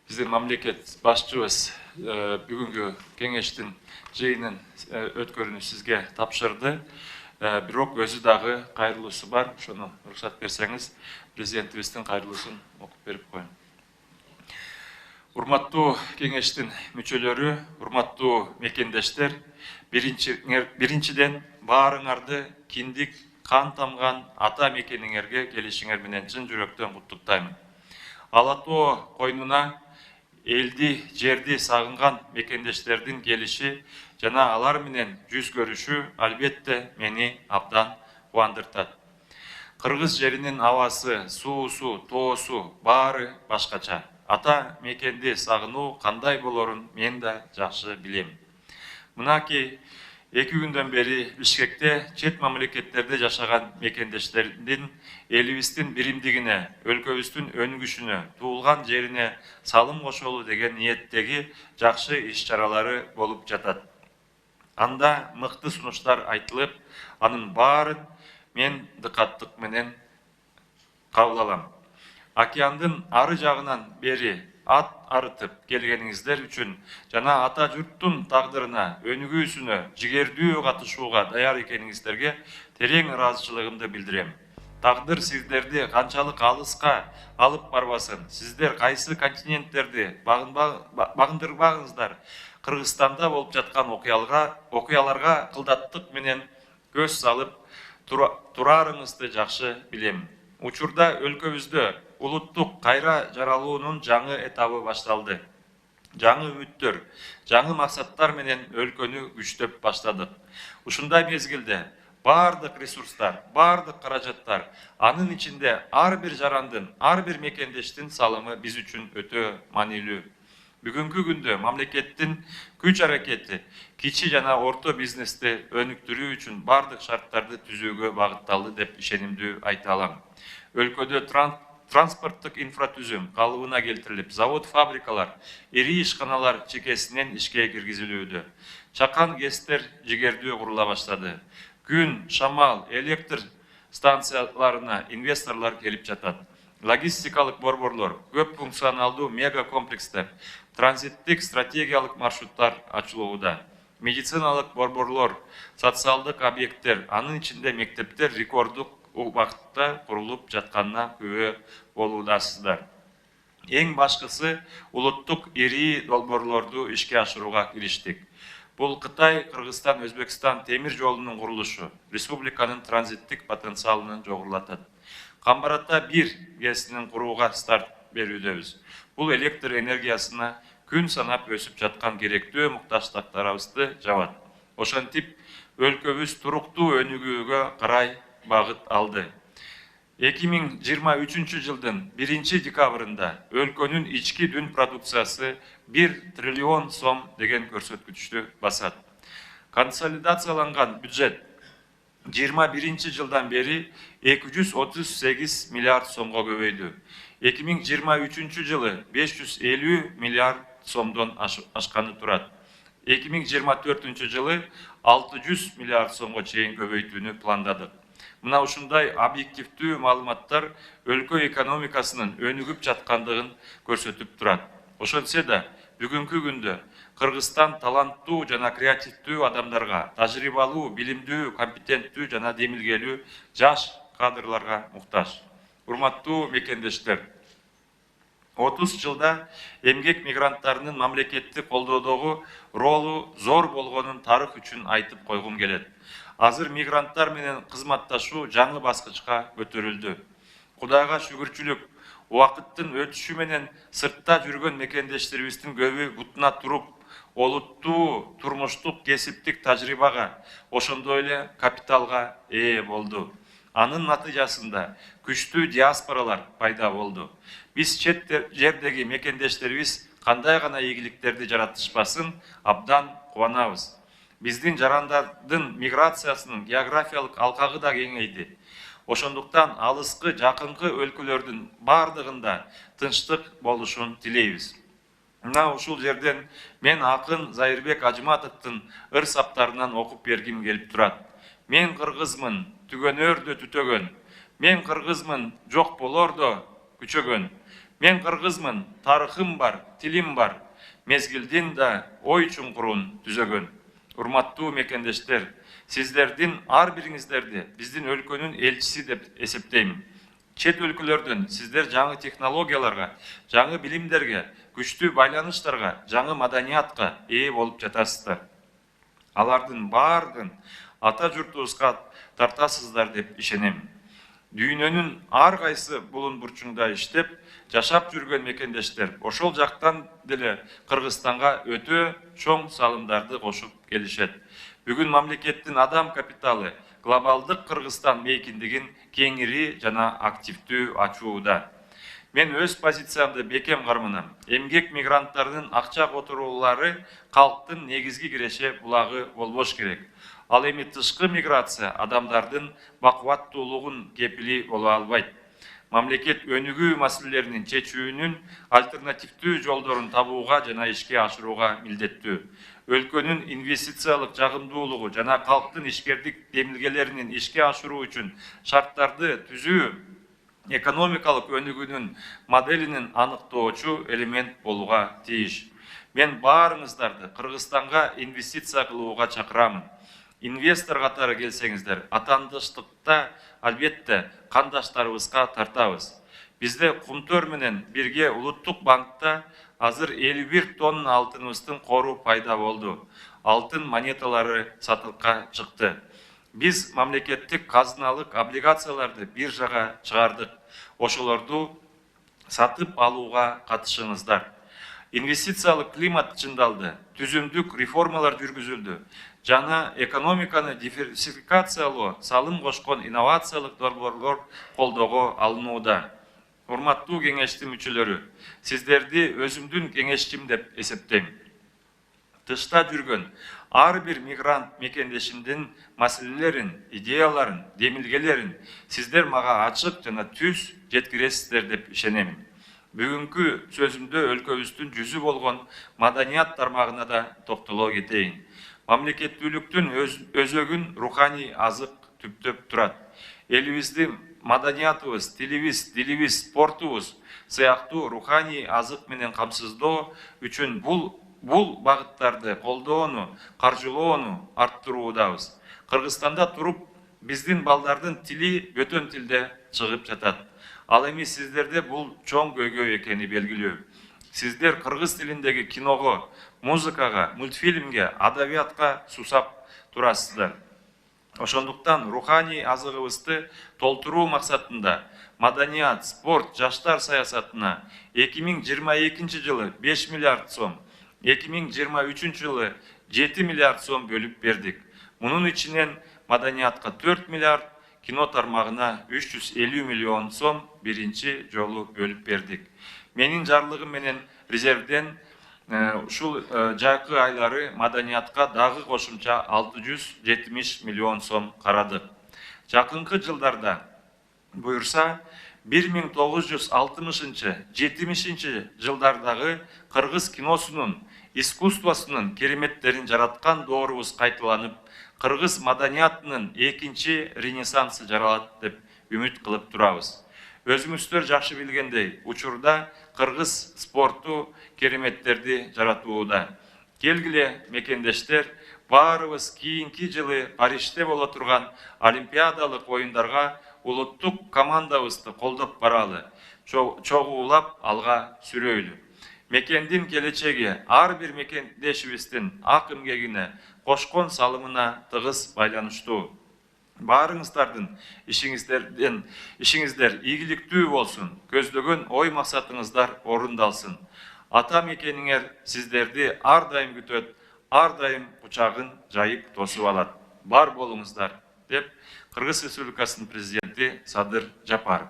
Биздин мамлекет башчыбыз бүгүнкү кеңештин жыйынын өткөрүүнү сизге тапшырды. Бирок өзү дагы кайрылуусу бар. Ошону уруксат берсеңиз, президентибиздин кайрылуусун окуп берип коеюн. Урматтуу кеңештин мүчөлөрү, урматтуу мекендештер, биринчиден баарыңарды киндик, кан тамган ата мекениңерге келишиңер менен чын жүрөктөн куттуктайм. Ала Тоо койнуна элди, жерди сагынган мекендештердин келиши жана алар менен жүз көрүшү албетте мени абдан кубандыртат. Кыргыз жеринин абасы, суусу, тоосу баары башкача. Ата мекенди сагынуу кандай болорун мен да жакшы билем. Мынакей 2 күндөн бери Бишкекте чет мамлекеттерде жашаган мекендештердин элибиздин биримдигине, өлкөбүздүн өнүгүшүнө, туулган жерине салым кошолу деген ниеттеги жакшы иш-чаралары болуп жатат. Анда мыкты сунуштар айтылып, анын баарын мен дыкаттык менен кабыл алам. Океандын ары жагынан бери ат арытып келгениңиздер үчүн жана ата журттун тагдырына, өнүгүүсүнө жигердүү катышууга даяр экениңиздерге терең ыраазычылыгымды билдирем. Тагдыр сиздерди канчалык алыска алып барбасын, сиздер кайсы континенттерди багындырбаңыздар, Кыргызстанда болуп жаткан окуяларга кылдаттык менен көз салып турарыңызды жакшы билем. Учурда өлкөбүздө улуттук кайра жаралуунун жаңы этабы башталды. Жаңы үмүттөр, жаңы максаттар менен өлкөнү күчтөп баштадык. Ушундай мезгилде бардык ресурстар, бардык каражаттар, анын ичинде ар бир жарандын, ар бир мекендештин салымы биз үчүн өтө маанилүү. Бүгүнкү күндө мамлекеттин күч аракети кичи жана орто бизнести өнүктүрүү үчүн бардык шарттарды түзүүгө багытталды деп ишенимдүү айта алам. Өлкөдө транспорттук инфратүзүм калыбына келтирилип, завод-фабрикалар, ири ишканалар чекесинен ишке киргизилүүдө. Чакан ГЭСтер жигердүү курула баштады. Күн, шамал, электр станцияларына инвесторлор келип жатат. Логистикалык борборлор, көп функционалдуу мега комплекстер, транзиттик стратегиялык маршруттар ачылууда. Медициналык борборлор, социалдык объекттер, анын ичинде мектептер рекорддук убакытта курулуп жатканына күбө болуудасыздар. Эң башкысы улуттук ири долбоорлорду ишке ашырууга кириштик. Бул Кытай, Кыргызстан, Өзбекстан темир жолунун курулушу республиканын транзиттик потенциалын жогорулатат. Камбарата 1 ГЭСинин курууга старт берүүдөбүз. Бул электр энергиясына күн санап өсүп жаткан керектүү муктаждыктарыбызды жабат. Ошентип өлкөбүз туруктуу өнүгүүгө карай багыт алды. 2023 жылдын 1 декабрында өлкөнүн ички дүн продукциясы 1 триллион сом деген көрсөткүчтү басат. Консолидацияланган бюджет 21 жылдан бери 238 миллиард сомго көбөйдү. 2023 жылы 550 миллиард сомдон ашканы турат. 2024 жылы 600 миллиард сомго чейин көбөйтүүнү пландадык. Мына ушундай объективдүү маалыматтар өлкө экономикасынын өнүгүп жаткандыгын көрсөтүп турат. Ошентсе да бүгүнкү күндө Кыргызстан таланттуу жана креативдүү адамдарга, тажрыйбалуу, билимдүү, компетенттүү жана демилгелүү жаш кадрларга муктаж. Урматтуу мекендештер, 30 жылда эмгек мигранттарынын мамлекетти колдоодогу ролу зор болгонун тарых үчүн айтып койгум келет. Азыр мигранттар менен кызматташуу жаңы баскычка көтөрүлдү. Кудайга шүгүрчүлүк, убакыттын өтүшү менен сыртта жүргөн мекендештерибиздин көбү бутуна туруп, олуттуу турмуштук кесиптик тажрыйбага, ошондой эле капиталга ээ болду. Анын натыйжасында күчтүү диаспоралар пайда болду. Биз чет жердеги мекендештерибиз кандай гана ийгиликтерди жаратышпасын, абдан кубанабыз. Биздин жарандардын миграциясынын географиялык алкагы да кеңейди. Ошондуктан алыскы, жакынкы өлкөлөрдүн бардыгында тынчтык болушун тилейбиз. Мына ушул жерден мен акын Зайырбек Ажыматовдун ыр саптарынан окуп бергим келип турат. Мен кыргызмын, түгөнөрдө түтөгөн. Мен кыргызмын, жок болордо күчөгөн. Мен кыргызмын, тарыхым бар, тилим бар. Мезгилдин да ой чуңкурун түзөгөн. Урматтуу мекендештер, сиздердин ар бириңиздерди биздин өлкөнүн элчиси деп эсептейм. Чет өлкөлөрдөн сиздер жаңы технологияларга, жаңы билимдерге, күчтүү байланыштарга, жаңы маданиятка ээ болуп жатасыздар. Алардын баардын ата журтубузга тартасыздар деп ишенем. Дүйнөнүн ар кайсы булун бурчуңда иштеп, жашап жүргөн мекендештер ошол жактан деле Кыргызстанга өтө чоң салымдарды кошуп келишет. Бүгүн мамлекеттин адам капиталы глобалдык Кыргызстан мейкиндигин кеңири жана активдүү ачууда. Мен өз позициямды бекем карманам. Эмгек мигранттардын акча которуулары калктын негизги киреше булагы болбош керек. Ал эми тышкы миграция адамдардын бакубаттуулугун кепили боло албайт. Мамлекет өнүгүү маселелеринин чечүүнүн альтернативдүү жолдорун табууга жана ишке ашырууга милдеттүү. Өлкөнүн инвестициялык жагымдуулугу жана калктын ишкердик демилгелеринин ишке ашыруу үчүн шарттарды түзүү экономикалык өнүгүүнүн моделинин аныктоочу элемент болууга тийиш. Мен баарыңыздарды Кыргызстанга инвестиция кылууга чакырамын. Инвестор катары келсеңиздер, атаандыштыкта албетте кандаштарыбызга тартабыз. Бизде Кумтөр менен бирге Улуттук банкта азыр 51 тонна алтыныбыздын кору пайда болду. Алтын монеталары сатылыкка чыкты. Биз мамлекеттик казыналык облигацияларды биржага чыгардык. Ошолорду сатып алууга катышыңыздар. Инвестициялык климат чыңдалды, түзүмдүк реформалар жүргүзүлдү. Жана экономиканы диверсификациялоо, салым кошкон инновациялык долбоорлор колдоого алынууда. Урматтуу кеңештин мүчөлөрү, сиздерди өзүмдүн кеңешчим деп эсептейм. Тышта жүргөн ар бир мигрант мекендешимдин маселелерин, идеяларын, демилгелерин сиздер мага ачык жана түз жеткиресиздер деп ишенем. Бүгүнкү сөзүмдө өлкөбүздүн жүзү болгон маданият тармагына да токтоло кетейин. Мамлекеттүүлүктүн өзөгүн руханий азык түптөп турат. Элибиздин маданиятыбыз, тилибиз, дилибиз, спортубуз сыяктуу руханий азык менен камсыздоо үчүн бул багыттарды колдоону, каржылоону арттыруудабыз. Кыргызстанда туруп биздин балдардын тили бөтөн тилде чыгып жатат. Ал эми сиздерде бул чоң көйгөй экени белгилүү. Сиздер кыргыз тилиндеги киного, музыкага, мультфильмге, адабиятка сусап турасыздар. Ошондуктан руханий азыгыбызды толтуруу максатында маданият, спорт, жаштар саясатына 2022 жылы 5 миллиард сом, 2023 жылы 7 миллиард сом бөлүп бердик. Мунун ичинен маданиятка 4 миллиард, кино тармагына 350 миллион сом биринчи жолу бөлүп бердик. Менин жарлыгым менен резервден ушул жакы айлары маданиятка дагы кошумча 670 миллион сом карадык. Жакынкы жылдарда буюрса 1960-70 жылдардагы кыргыз киносунун, искусствосунун кереметтерин жараткан доорубуз кайталанып, кыргыз маданиятынын экинчи ренессансы жаралат деп үмүт кылып турабыз. Өзүңүздөр жакшы билгендей, учурда кыргыз спорту кереметтерди жаратууда. Келгиле мекендештер, баарыбыз кийинки жылы Парижде боло турган олимпиадалык оюндарга улуттук командабызды колдоп баралы, чогуулап алга сүрөйлү. Мекендин келечеги ар бир мекендешибиздин ак эмгегине, кошкон салымына тыгыз байланыштуу. Баарыңыздардын ишиңиздер ийгиликтүү болсун, көздөгөн ой максатыңыздар орундалсын. Ата мекениңер сиздерди ар дайым күтөт, ар дайым кучагын жайып тосуп алат. Бар болуңуздар, деп Кыргыз Республикасынын президенти Садыр Жапаров.